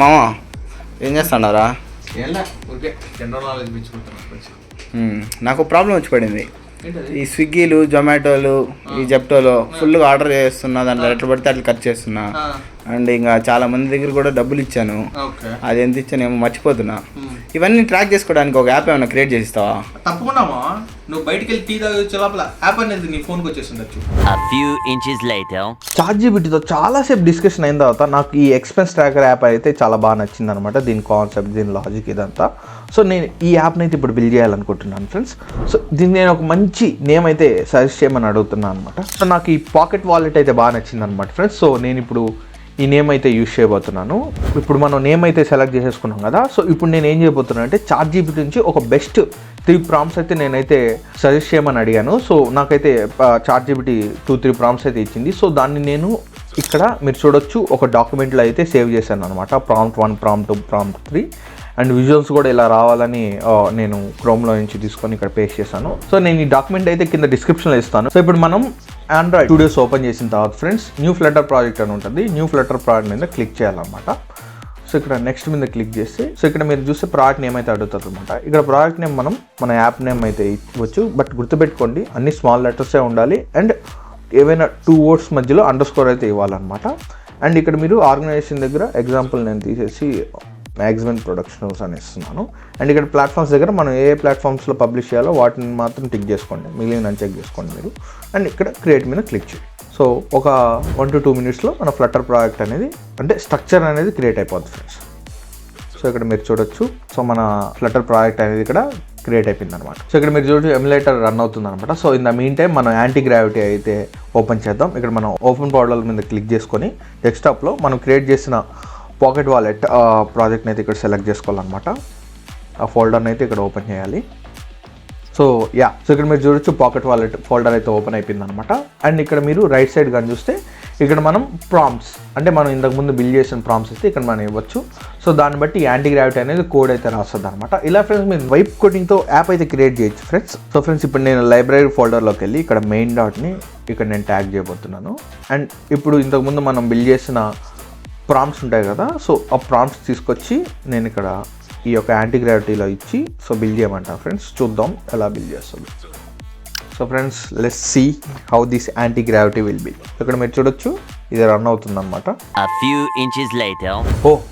మామ ఏం చేస్తున్నారా? నాకు ప్రాబ్లం వచ్చి పడింది. ఈ స్విగ్గీలు, జొమాటోలు, ఈ జెప్టోలో ఫుల్గా ఆర్డర్ చేస్తున్నా, దాంట్లో ఎట్లా పడితే అట్లా ఖర్చు చేస్తున్నా. అండ్ ఇంకా చాలా మంది దగ్గర కూడా డబ్బులు ఇచ్చాను. అది ఎంత ఇచ్చానేమో మర్చిపోతున్నా. ఇవన్నీ ట్రాక్ చేసుకోవడానికి ఒక యాప్ ఏమైనా క్రియేట్ చేస్తావా? తప్పకుండా నువ్వు బయటికి వెళ్ళి టీ తాగొచ్చే లోపల యాప్ అనేది నీ ఫోన్కి వచ్చేసి ఉండొచ్చు. ChatGPTతో చాలాసేపు డిస్కషన్ అయిన తర్వాత నాకు ఈ ఎక్స్పెన్స్ ట్రాకర్ యాప్ అయితే చాలా బాగా నచ్చింది అనమాట. దీని కాన్సెప్ట్, దీని లాజిక్ ఇదంతా. సో నేను ఈ యాప్ని అయితే ఇప్పుడు బిల్డ్ చేయాలనుకుంటున్నాను ఫ్రెండ్స్. సో దీన్ని నేను ఒక మంచి నేమ్ అయితే సజెస్ట్ చేయమని అడుగుతున్నాను అనమాట. సో నాకు ఈ పాకెట్ వాలెట్ అయితే బాగా నచ్చింది అనమాట ఫ్రెండ్స్. సో నేను ఇప్పుడు ఈ నేమ్ అయితే యూజ్ చేయబోతున్నాను. ఇప్పుడు మనం నేమ్ అయితే సెలెక్ట్ చేసేసుకున్నాం కదా. సో ఇప్పుడు నేను ఏం చేయబోతున్నాను అంటే ChatGPT నుంచి ఒక బెస్ట్ 3 ప్రాంప్ట్స్ అయితే నేనైతే సజెస్ట్ చేయమని అడిగాను. సో నాకైతే ChatGPT 2-3 ప్రాంప్ట్స్ అయితే ఇచ్చింది. సో దాన్ని నేను ఇక్కడ మీరు చూడొచ్చు ఒక డాక్యుమెంట్లో అయితే సేవ్ చేశాను అనమాట. Prompt 1, prompt 2, prompt 3 and visuals కూడా ఇలా రావాలని నేను క్రోమ్లో నుంచి తీసుకొని ఇక్కడ పేస్ట్ చేశాను. సో నేను ఈ డాక్యుమెంట్ అయితే కింద డిస్క్రిప్షన్లో ఇస్తాను. సో ఇప్పుడు మనం ఆండ్రాయిడ్ స్టూడియోస్ ఓపెన్ చేసిన తర్వాత ఫ్రెండ్స్ న్యూ ఫ్లటర్ ప్రాజెక్ట్ అని ఉంటుంది. న్యూ ఫ్లటర్ ప్రాజెక్ట్ మీద క్లిక్ చేయాలన్నమాట. సో ఇక్కడ నెక్స్ట్ మీద క్లిక్ చేసి సో ఇక్కడ మీరు చూస్తే ప్రాజెక్ట్ నేమ్ అయితే అడుగుతుంది అనమాట. ఇక్కడ ప్రాజెక్ట్ నేమ్ మన యాప్ నేమ్ అయితే ఇవ్వచ్చు. బట్ గుర్తుపెట్టుకోండి అన్ని స్మాల్ లెటర్సే ఉండాలి అండ్ ఏవైనా 2 words మధ్యలో అండర్స్కోర్ అయితే ఇవ్వాలన్నమాట. అండ్ ఇక్కడ మీరు ఆర్గనైజేషన్ దగ్గర ఎగ్జాంపుల్ నేను తీసేసి మ్యాక్సిమం ప్రొడక్షన్ హౌస్ అని ఇస్తున్నాను. అండ్ ఇక్కడ ప్లాట్ఫామ్స్ దగ్గర మనం ఏ ప్లాట్ఫామ్స్లో పబ్లిష్ చేయాలో వాటిని మాత్రం టిక్ చేసుకోండి, మిగిలిన చెక్ చేసుకోండి మీరు. అండ్ ఇక్కడ క్రియేట్ మీద క్లిక్ చేయండి. సో ఒక 1 to 2 minutesలో మన ఫ్లటర్ ప్రాజెక్ట్ అనేది అంటే స్ట్రక్చర్ అనేది క్రియేట్ అయిపోద్ది ఫ్రెండ్స్. సో ఇక్కడ మీరు చూడొచ్చు. సో మన ఫ్లటర్ ప్రాజెక్ట్ అనేది ఇక్కడ క్రియేట్ అయిపోయింది అనమాట. సో ఇక్కడ మీరు చూడొచ్చు ఎమ్యులేటర్ రన్ అవుతుంది అనమాట. So in the mean time మనం యాంటీ గ్రావిటీ అయితే ఓపెన్ చేద్దాం. ఇక్కడ మనం ఓపెన్ ఫోల్డర్ మీద క్లిక్ చేసుకొని డెస్క్టాప్లో మనం క్రియేట్ చేసిన పాకెట్ వాలెట్ ప్రాజెక్ట్ని అయితే ఇక్కడ సెలెక్ట్ చేసుకోవాలన్నమాట. ఆ ఫోల్డర్ని అయితే ఇక్కడ ఓపెన్ చేయాలి. సో ఇక్కడ మీరు చూడొచ్చు పాకెట్ వాలెట్ ఫోల్డర్ అయితే ఓపెన్ అయిపోయింది అనమాట. అండ్ ఇక్కడ మీరు రైట్ సైడ్ కానీ చూస్తే ఇక్కడ మనం ప్రాంప్ట్స్ అంటే మనం ఇంతకుముందు బిల్డ్ చేసిన ప్రాంప్ట్స్ అయితే ఇక్కడ మనం ఇవ్వచ్చు. సో దాన్ని బట్టి యాంటీ గ్రావిటీ అనేది కోడ్ అయితే రాస్తుంది అనమాట. ఇలా ఫ్రెండ్స్ మీరు వైప్ కోడింగ్తో యాప్ అయితే క్రియేట్ చేయొచ్చు ఫ్రెండ్స్. సో ఫ్రెండ్స్ ఇప్పుడు నేను లైబ్రరీ ఫోల్డర్లోకి వెళ్ళి ఇక్కడ మెయిన్ డాట్ని ఇక్కడ నేను ట్యాగ్ చేయబోతున్నాను. అండ్ ఇప్పుడు ఇంతకుముందు మనం బిల్డ్ చేసిన ప్రాంప్ట్స్ ఉంటాయి కదా. సో ఆ ప్రాంప్ట్స్ తీసుకొచ్చి నేను ఇక్కడ ఈ యొక్క యాంటీ గ్రావిటీలో ఇచ్చి సో బిల్డ్ చేయమంటాను ఫ్రెండ్స్. చూద్దాం ఎలా బిల్డ్ చేస్తుంది. So friends let's see how this antigravity will be. ఇక్కడ మీరు చూడొచ్చు ఇది రన్ అవుతుంది అనమాట.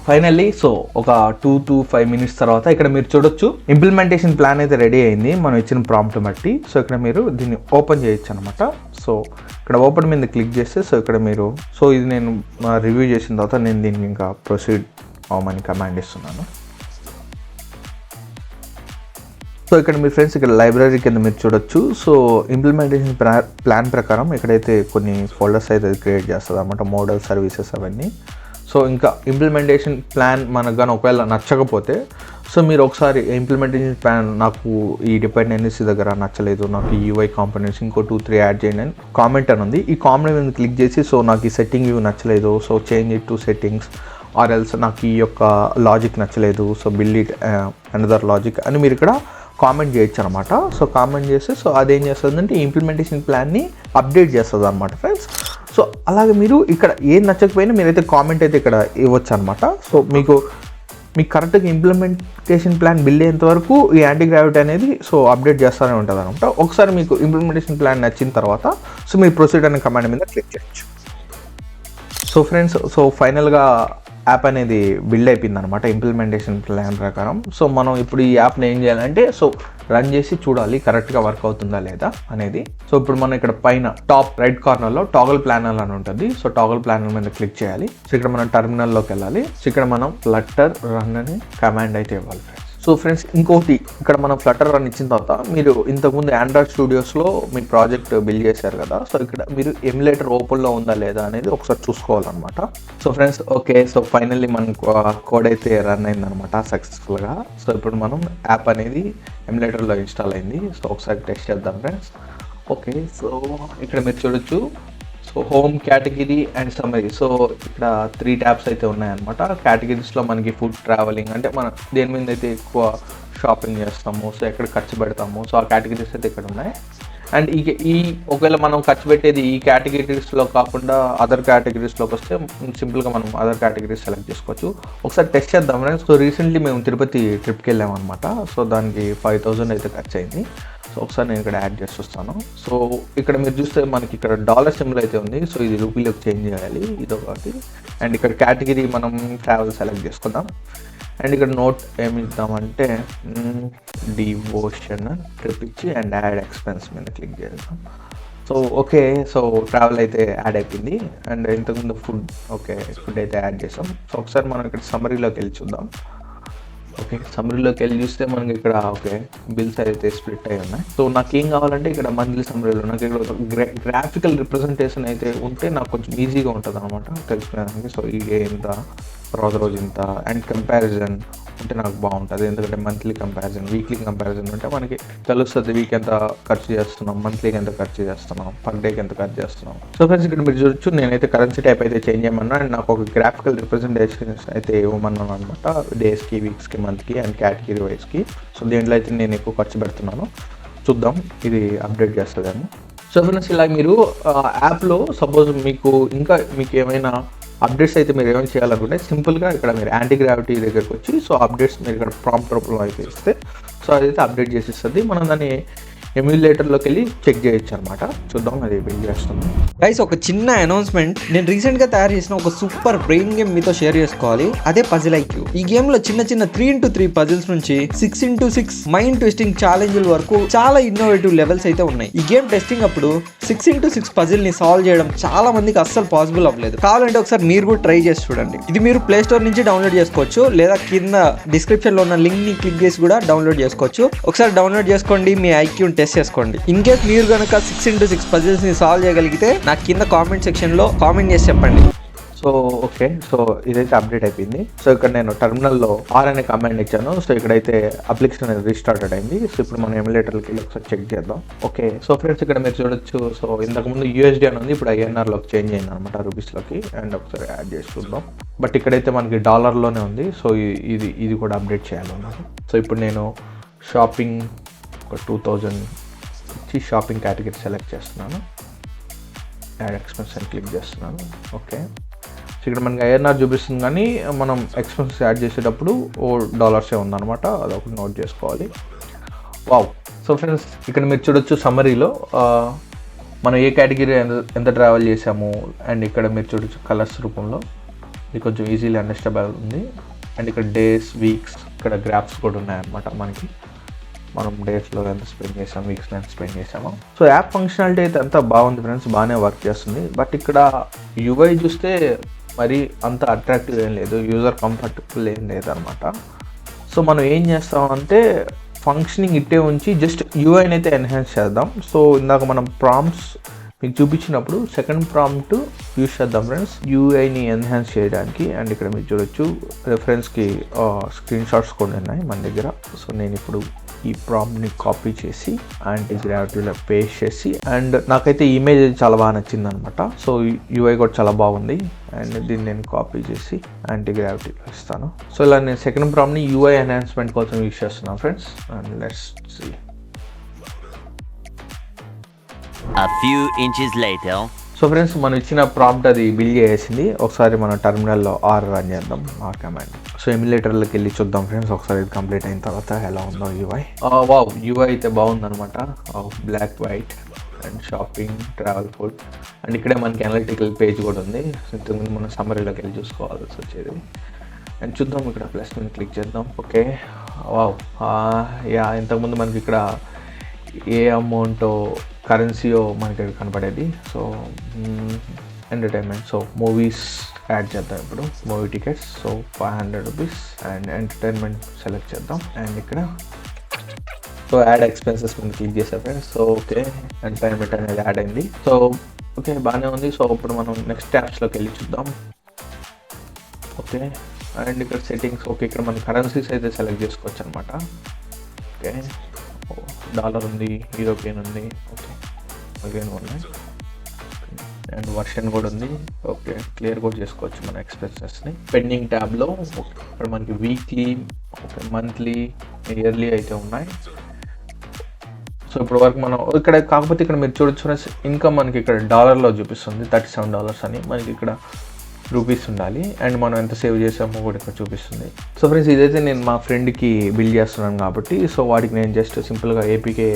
ఫైనల్లీ సో ఒక 2 to 5 minutes తర్వాత ఇక్కడ మీరు చూడొచ్చు ఇంప్లిమెంటేషన్ ప్లాన్ అయితే రెడీ అయింది మనం ఇచ్చిన ప్రాంప్ట్ బట్టి. సో ఇక్కడ మీరు దీన్ని ఓపెన్ చేయొచ్చు అనమాట. సో ఇక్కడ ఓపెన్ మీద క్లిక్ చేస్తే సో ఇక్కడ మీరు సో ఇది నేను రివ్యూ చేసిన తర్వాత నేను దీనికి ఇంకా ప్రొసీడ్ అవ్వమని కమాండ్ ఇస్తున్నాను. సో ఇక్కడ మీ ఫ్రెండ్స్ ఇక్కడ లైబ్రరీ కింద మీరు చూడొచ్చు. సో ఇంప్లిమెంటేషన్ ప్లాన్ ప్రకారం ఇక్కడైతే కొన్ని ఫోల్డర్స్ అయితే క్రియేట్ చేస్తుంది అనమాట, మోడల్ సర్వీసెస్ అవన్నీ. సో ఇంకా ఇంప్లిమెంటేషన్ ప్లాన్ మనకు కానీ ఒకవేళ నచ్చకపోతే సో మీరు ఒకసారి ఇంప్లిమెంటేషన్ ప్లాన్ నాకు ఈ డిపెండెన్సీ దగ్గర నచ్చలేదు, నాకు ఈ UI కాంపోనెంట్స్ ఇంకో 2-3 యాడ్ చేయండి అని కామెంట్ అని ఉంది. ఈ కామెంట్ మీద క్లిక్ చేసి సో నాకు ఈ సెట్టింగ్ వ్యూ నచ్చలేదు, so change it to settings or else నాకు ఈ యొక్క లాజిక్ నచ్చలేదు, so build it another logic అని మీరు ఇక్కడ కామెంట్ చేయొచ్చు అనమాట. సో కామెంట్ చేస్తే సో అదేం చేస్తుందంటే ఈ ఇంప్లిమెంటేషన్ ప్లాన్ని అప్డేట్ చేస్తుంది అనమాట ఫ్రెండ్స్. సో అలాగే మీరు ఇక్కడ ఏం నచ్చకపోయినా మీరైతే కామెంట్ అయితే ఇక్కడ ఇవ్వచ్చు అనమాట. సో మీకు కరెక్ట్గా ఇంప్లిమెంటేషన్ ప్లాన్ బిల్డ్ అయ్యేంత వరకు ఈ యాంటీ గ్రావిటీ అనేది సో అప్డేట్ చేస్తూనే ఉంటుంది అనమాట. ఒకసారి మీకు ఇంప్లిమెంటేషన్ ప్లాన్ నచ్చిన తర్వాత సో మీరు ప్రొసీడ్ అనే కమాండ్ మీద క్లిక్ చేయొచ్చు. సో ఫ్రెండ్స్ సో ఫైనల్గా యాప్ అనేది బిల్డ్ అయిపోయింది అనమాట ఇంప్లిమెంటేషన్ ప్లాన్ ప్రకారం. సో మనం ఇప్పుడు ఈ యాప్ని ఏం చేయాలంటే సో రన్ చేసి చూడాలి కరెక్ట్గా వర్క్ అవుతుందా లేదా అనేది. సో ఇప్పుడు మనం ఇక్కడ పైన టాప్ రైట్ కార్నర్లో టాగల్ ప్లానర్ అని ఉంటుంది. సో టాగల్ ప్లానర్ మీద క్లిక్ చేయాలి. సో ఇక్కడ మనం టర్మినల్లోకి వెళ్ళాలి. సో ఇక్కడ మనం ఫ్లటర్ రన్ అని కమాండ్ అయితే ఇవ్వాలి ఫ్రెండ్స్. సో ఫ్రెండ్స్ ఇంకోటి ఇక్కడ మనం ఫ్లటర్ రన్ ఇచ్చిన తర్వాత మీరు ఇంతకుముందు ఆండ్రాయిడ్ స్టూడియోస్లో మీ ప్రాజెక్ట్ బిల్డ్ చేశారు కదా. సో ఇక్కడ మీరు ఎమ్యులేటర్ ఓపెన్లో ఉందా లేదా అనేది ఒకసారి చూసుకోవాలన్నమాట. So friends okay so finally మన కోడ్ అయితే రన్ అయిందనమాట సక్సెస్ఫుల్గా. సో ఇప్పుడు మనం యాప్ అనేది ఎమ్యులేటర్లో ఇన్స్టాల్ అయింది. సో ఒకసారి టెస్ట్ చేద్దాం ఫ్రెండ్స్. ఓకే సో ఇక్కడ మీరు చూడొచ్చు so home category and summary. So ఇక్కడ 3 ట్యాబ్స్ అయితే ఉన్నాయన్నమాట. కేటగిరీస్లో మనకి ఫుడ్, ట్రావెలింగ్ అంటే మనం దేని మీద అయితే ఎక్కువ షాపింగ్ చేస్తాము, సో ఎక్కడ ఖర్చు పెడతాము, సో ఆ కేటగిరీస్ అయితే ఇక్కడ ఉన్నాయి. అండ్ ఈ ఒకవేళ మనం ఖర్చు పెట్టేది ఈ కేటగిరీస్లో కాకుండా అదర్ కేటగిరీస్లోకి వస్తే సింపుల్గా మనం అదర్ కేటగిరీస్ సెలెక్ట్ చేసుకోవచ్చు. ఒకసారి టెస్ట్ చేద్దాం ఫ్రెండ్స్. సో రీసెంట్లీ మేము తిరుపతి ట్రిప్కి వెళ్ళామన్నమాట. సో దానికి 5,000 అయితే ఖర్చు అయింది. సో ఒకసారి నేను ఇక్కడ యాడ్ చేసి వస్తాను. సో ఇక్కడ మీరు చూస్తే మనకి ఇక్కడ డాలర్ సింబల్ అయితే ఉంది. సో ఇది రూపీలోకి చేంజ్ చేయాలి, ఇదొకటి. అండ్ ఇక్కడ కేటగిరీ మనం ట్రావెల్ సెలెక్ట్ చేసుకుందాం. అండ్ ఇక్కడ నోట్ ఏమి ఇద్దామంటే డివోషన్ ట్రిప్ ఇచ్చి అండ్ యాడ్ ఎక్స్పెన్స్ మీద క్లిక్ చేద్దాం. సో ఓకే, సో ట్రావెల్ అయితే యాడ్ అయిపోయింది. అండ్ ఇంతకుముందు ఫుడ్, ఓకే ఫుడ్ అయితే యాడ్ చేసాం. సో ఒకసారి మనం ఇక్కడ సమ్మరీలోకి వెళ్ళి చూద్దాం. ఓకే, సమ్మరీలోకి వెళ్ళి చూస్తే మనకి ఇక్కడ ఓకే బిల్స్ అయితే స్ప్లిట్ అయి ఉన్నాయి. సో నాకు ఏం కావాలంటే ఇక్కడ మంత్లీ సమ్మరీలో నాకు ఇక్కడ గ్రాఫికల్ రిప్రజెంటేషన్ అయితే ఉంటే నాకు కొంచెం ఈజీగా ఉంటుంది అనమాట తెలుసుకోవడానికి. సో ఈ డే ఇంత, రోజు ఇంత, అండ్ కంపారిజన్ ఉంటే నాకు బాగుంటుంది. ఎందుకంటే మంత్లీ కంపారిజన్, వీక్లీ కంపారిజన్ ఉంటే మనకి తెలుస్తుంది వీక్ ఎంత ఖర్చు చేస్తున్నాం, మంత్లీకి ఎంత ఖర్చు చేస్తున్నాం, పర్ డేకి ఎంత ఖర్చు చేస్తున్నాం. సో ఫ్రెండ్స్ ఇక్కడ మీరు చూడొచ్చు, నేనైతే కరెన్సీ టైప్ అయితే చేంజ్ చేయమన్నా అండ్ నాకు ఒక గ్రాఫికల్ రిప్రజెంటేషన్స్ అయితే ఇవ్వమన్నాను అనమాట. డేస్కి, వీక్స్కి, మంత్కి అండ్ కేటగిరీ వైజ్కి. సో దీంట్లో అయితే నేను ఎక్కువ ఖర్చు పెడుతున్నాను. చూద్దాం ఇది అప్డేట్ చేస్తుందేమో. సో ఫ్రెండ్స్ ఇలా మీరు యాప్లో సపోజ్ మీకు ఏమైనా అప్డేట్స్ అయితే మీరు ఏమైనా చేయాలనుకుంటే సింపుల్గా ఇక్కడ మీరు యాంటీ గ్రావిటీ దగ్గరకు వచ్చి సో అప్డేట్స్ మీరు ఇక్కడ ప్రాంప్ట్ రూపంలో అయితే ఇస్తే సో అదైతే అప్డేట్ చేసి ఇస్తుంది. మనం దాన్ని ఎమ్యులేటర్లోకి వెళ్ళి చెక్ చేయొచ్చు అనమాట. చూద్దాం అది బిల్డ్ చేస్తుంది. గైస్ ఒక చిన్న అనౌన్స్మెంట్, నేను రీసెంట్గా తయారు చేసిన ఒక సూపర్ బ్రెయిన్ గేమ్ మీతో షేర్ చేసుకోవాలి. అదే పజిల్ ఐక్యూ. ఈ గేమ్లో చిన్న 3x3 పజిల్స్ నుంచి 6x6 మైండ్ ట్విస్టింగ్ ఛాలెంజ్ల వరకు చాలా ఇన్నోవేటివ్ లెవెల్స్ అయితే ఉన్నాయి. ఈ గేమ్ టెస్టింగ్ అప్పుడు 6x6 పజిల్ ని సాల్వ్ చేయడం చాలా మందికి అస్సలు పాసిబుల్ అవ్వలేదు. కావాలంటే ఒకసారి మీరు కూడా ట్రై చేసి చూడండి. ఇది మీరు ప్లే స్టోర్ నుంచి డౌన్లోడ్ చేసుకోవచ్చు, లేదా కింద డిస్క్రిప్షన్ లో ఉన్న లింక్ ని క్లిక్ చేసి కూడా డౌన్లోడ్ చేసుకోవచ్చు. ఒకసారి డౌన్లోడ్ చేసుకోండి, మీ ఐక్యూ టెస్ట్ చేసుకోండి. ఇన్ కేస్ మీరు కనుక 6x6 పజిల్స్ ని సాల్వ్ చేయగలిగితే నాకు కింద కామెంట్ సెక్షన్ లో కామెంట్ చేసి చెప్పండి. సో ఓకే, సో ఇదైతే అప్డేట్ అయిపోయింది. సో ఇక్కడ నేను టర్మినల్లో ఆర్ అనే కమాండ్ ఇచ్చాను. సో ఇక్కడైతే అప్లికేషన్ అనేది రీస్టార్టెడ్ అయింది. సో ఇప్పుడు మనం ఎమ్యులేటర్కి వెళ్ళి ఒకసారి చెక్ చేద్దాం. ఓకే, సో ఫ్రెండ్స్ ఇక్కడ మీరు చూడొచ్చు. సో ఇంతకుముందు యూఎస్డి అని ఉంది, ఇప్పుడు ఐఎన్ఆర్లోకి చేంజ్ అయింది అనమాట, రూపీస్లోకి. అండ్ ఒకసారి యాడ్ చేసి చూద్దాం. బట్ ఇక్కడైతే మనకి డాలర్లోనే ఉంది. సో ఇది కూడా అప్డేట్ చేయాలన్నమాట. సో ఇప్పుడు నేను షాపింగ్ ఒక 2000 ఇచ్చి షాపింగ్ కేటగిరీ సెలెక్ట్ చేస్తున్నాను. యాడ్ ఎక్స్పెన్స్ అని క్లిక్ చేస్తున్నాను. ఓకే, ఇక్కడ మనకి ఐఎన్ఆర్ చూపిస్తుంది, కానీ మనం ఎక్స్పెన్సెస్ యాడ్ చేసేటప్పుడు $ఏ ఉందన్నమాట. అదొకటి నోట్ చేసుకోవాలి. వావ్. సో ఫ్రెండ్స్ ఇక్కడ మీరు చూడొచ్చు సమ్మరీలో మనం ఏ కేటగిరీ ఎంత ట్రావెల్ చేసాము. అండ్ ఇక్కడ మీరు చూడొచ్చు కలర్స్ రూపంలో ఇది కొంచెం ఈజీలీ అండర్స్టాండబుల్ ఉంది. అండ్ ఇక్కడ డేస్, వీక్స్, ఇక్కడ గ్రాఫ్స్ కూడా ఉన్నాయన్నమాట. మనం డేస్లో ఎంత స్పెండ్ చేసాం, వీక్స్లో ఎంత స్పెండ్ చేసాము. సో యాప్ ఫంక్షనాలిటీ అయితే అంతా బాగుంది ఫ్రెండ్స్, బాగానే వర్క్ చేస్తుంది. బట్ ఇక్కడ యూఐ చూస్తే మరి అంత అట్రాక్టివ్ ఏం లేదు, యూజర్ కంఫర్టబుల్ ఏం లేదనమాట. సో మనం ఏం చేస్తామంటే ఫంక్షనింగ్ ఇట్టే ఉంచి జస్ట్ యూఐని అయితే ఎన్హాన్స్ చేద్దాం. సో ఇందాక మనం ప్రాంప్ట్స్ మీకు చూపించినప్పుడు సెకండ్ ప్రాంప్ట్ యూజ్ చేద్దాం ఫ్రెండ్స్, యూఐని ఎన్హాన్స్ చేయడానికి. అండ్ ఇక్కడ మీరు చూడొచ్చు రెఫరెన్స్కి స్క్రీన్ షాట్స్ కూడా ఉన్నాయి మన దగ్గర. సో నేను ఇప్పుడు ఈ ప్రాంప్ట్ని కాపీ చేసి యాంటీ గ్రావిటీలో పేస్ట్ చేసి, అండ్ నాకైతే ఇమేజ్ చాలా బాగా నచ్చింది అనమాట. సో యూఐ కూడా చాలా బాగుంది. అండ్ దీన్ని నేను కాపీ చేసి యాంటీ గ్రావిటీలో ఇస్తాను. సో ఇలా నేను సెకండ్ ప్రాంప్ట్ని యూఐ ఎన్హాన్స్మెంట్ కోసం యూజ్ చేస్తున్నాను friends. And let's see. A few inches later. So friends మనం ఇచ్చిన ప్రాంప్ట్ అది బిల్డ్ చేసింది. ఒకసారి మనం టర్మినల్లో ఆర్ రన్ చేద్దాం, ఆర్ కమాండ్. సో ఎమ్యులేటర్లోకి వెళ్ళి చూద్దాం ఫ్రెండ్స్ ఒకసారి ఇది కంప్లీట్ అయిన తర్వాత ఎలా ఉందో యూఐ. వావ్, యూఐ అయితే బాగుందనమాట. Black, white and shopping, travel, food. And ఇక్కడే మనకి అనలిటికల్ పేజ్ కూడా ఉంది. ఇంతకుముందు మనం సమ్మరీలోకి వెళ్ళి చూసుకోవాల్సి వచ్చేది. అండ్ చూద్దాం, ఇక్కడ ప్లస్ మీద క్లిక్ చేద్దాం. ఓకే, వావ్, యా ఇంతకుముందు మనకి ఇక్కడ ఏ అమౌంట్ కరెన్సీయో మనకి కనపడేది. So entertainment, so movies add చేద్దాం. ఇప్పుడు movie tickets, so $500. And entertainment select చేద్దాం. అండ్ ఇక్కడ సో యాడ్ ఎక్స్పెన్సెస్ మీద క్లిక్ చేసా ఫ్రెండ్స్. సో ఓకే, ఎంటర్టైన్మెంట్ అనేది యాడ్ అయింది. సో ఓకే, బాగానే ఉంది. సో ఇప్పుడు మనం నెక్స్ట్ ట్యాబ్స్లోకి వెళ్ళి చూద్దాం. ఓకే, అండ్ ఇక్కడ సెట్టింగ్స్. ఓకే, ఇక్కడ మనం కరెన్సీస్ అయితే సెలెక్ట్ చేసుకోవచ్చు అనమాట. ఓకే, డాలర్ ఉంది, యూరోపియన్ ఉంది, ఓకే అగైన్ ఉన్నాయి. అండ్ వర్షన్ కూడా ఉంది. ఓకే, క్లియర్ కూడా చేసుకోవచ్చు మన ఎక్స్పెన్సెస్ని. పెండింగ్ ట్యాబ్లో ఇక్కడ మనకి వీక్లీ, ఓకే మంత్లీ, ఇయర్లీ అయితే ఉన్నాయి. సో ఇప్పుడు వరకు మనం ఇక్కడ కాకపోతే ఇక్కడ మీరు చూడొచ్చు ఫ్రెండ్స్, ఇన్కమ్ మనకి ఇక్కడ డాలర్లో చూపిస్తుంది $37 అని, మనకి ఇక్కడ రూపీస్ ఉండాలి. అండ్ మనం ఎంత సేవ్ చేసామో కూడా ఇక్కడ చూపిస్తుంది. సో ఫ్రెండ్స్ ఇదైతే నేను మా ఫ్రెండ్కి బిల్డ్ చేస్తున్నాను కాబట్టి, సో వాడికి నేను జస్ట్ సింపుల్గా ఏపీకే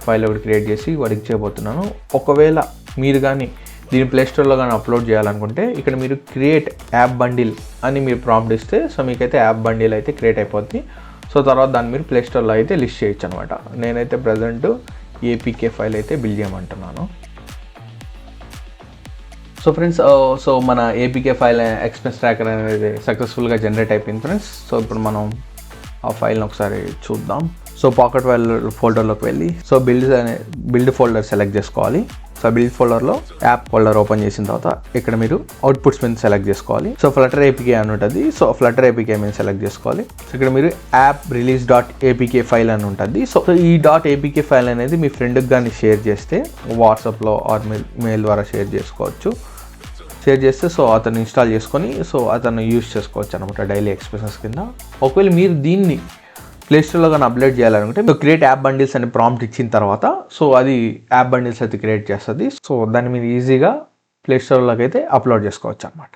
ఫైల్ ఒకటి క్రియేట్ చేసి వాడికి చేయబోతున్నాను. ఒకవేళ మీరు కానీ దీన్ని ప్లేస్టోర్లో కానీ అప్లోడ్ చేయాలనుకుంటే ఇక్కడ మీరు క్రియేట్ యాప్ బండిల్ అని మీరు ప్రాంప్ట్ ఇస్తే సో మీకైతే యాప్ బండిల్ అయితే క్రియేట్ అయిపోద్ది. సో తర్వాత దాన్ని మీరు ప్లేస్టోర్లో అయితే లిస్ట్ చేయొచ్చు అనమాట. నేనైతే ప్రజెంట్ ఏపీకే ఫైల్ అయితే బిల్డ్ చేయమంటున్నాను. సో ఫ్రెండ్స్, సో మన ఏపీకే ఫైల్ ఎక్స్పెన్స్ ట్రాకర్ అనేది సక్సెస్ఫుల్గా జనరేట్ అయిపోయింది ఫ్రెండ్స్. సో ఇప్పుడు మనం ఆ ఫైల్ని ఒకసారి చూద్దాం. సో పాకెట్ ఫైల్ ఫోల్డర్లోకి వెళ్ళి సో బిల్డ్ ఫోల్డర్ సెలెక్ట్ చేసుకోవాలి. సో బిల్డ్ ఫోల్డర్లో యాప్ ఫోల్డర్ ఓపెన్ చేసిన తర్వాత ఇక్కడ మీరు అవుట్పుట్స్ మీద సెలెక్ట్ చేసుకోవాలి. సో ఫ్లటర్ ఏపీకే అని ఉంటుంది. సో ఫ్లటర్ ఏపీకే మీద సెలెక్ట్ చేసుకోవాలి. సో ఇక్కడ మీరు యాప్ రిలీజ్ .apk ఫైల్ అని ఉంటుంది. సో ఈ .apk ఫైల్ అనేది మీ ఫ్రెండ్కి కానీ షేర్ చేస్తే వాట్సాప్లో ఆర్ మెయిల్ ద్వారా షేర్ చేసుకోవచ్చు. షేర్ చేస్తే సో అతను ఇన్స్టాల్ చేసుకొని సో అతను యూజ్ చేసుకోవచ్చు అనమాట డైలీ ఎక్స్ప్రెషన్స్ కింద. ఒకవేళ మీరు దీన్ని ప్లేస్టోర్లో కానీ అప్లోడ్ చేయాలనుకుంటే మీరు క్రియేట్ యాప్ బండిల్స్ అని ప్రాంప్ట్ ఇచ్చిన తర్వాత సో అది యాప్ బండిల్స్ అయితే క్రియేట్ చేస్తుంది. సో దాన్ని మీరు ఈజీగా ప్లేస్టోర్లోకి అయితే అప్లోడ్ చేసుకోవచ్చు అనమాట.